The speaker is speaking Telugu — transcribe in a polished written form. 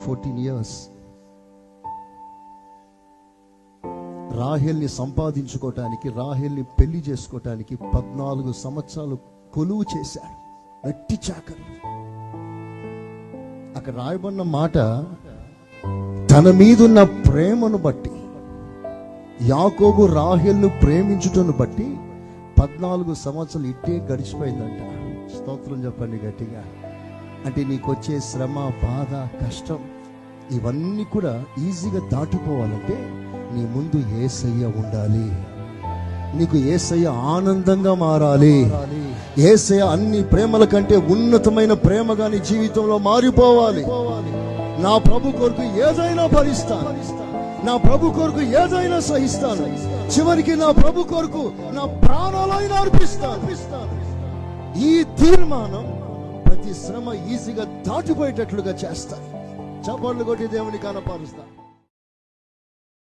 14 years రాహేల్ని సంపాదించుకోవటానికి, రాహేల్ని పెళ్లి చేసుకోవటానికి 14 సంవత్సరాలు కొలువు చేశాడు. వెట్టి చాకరు. అక్కడ రాయబడిన మాట, తన మీదున్న ప్రేమను బట్టి, యాకోబు రాహేల్ను ప్రేమించుటను బట్టి 14 సంవత్సరాలు ఇట్టే గడిచిపోయిందంట. స్తోత్రం చెప్పండి గట్టిగా. అంటే నీకు వచ్చే శ్రమ, బాధ, కష్టం ఇవన్నీ కూడా ఈజీగా దాటిపోవాలంటే నీ ముందు యేసయ్య ఉండాలి. నీకు యేసయ్య ఆనందంగా మారాలి. యేసయ్య అన్ని ప్రేమల కంటే ఉన్నతమైన ప్రేమగా నీ జీవితంలో మారిపోవాలి. నా ప్రభు కొరకు ఏదైనా భరిస్తాను, నా ప్రభు కొరకు ఏదైనా సహిస్తాను, చివరికి నా ప్రభు కొరకు నా ప్రాణాలైనా అర్పిస్తాను. ఈ తీర్మానం ప్రతి శ్రమ ఈజీగా దాటిపోయేటట్లుగా చేస్తాయి. చప్పట్లు కొట్టి దేవుని కనపరుస్తా.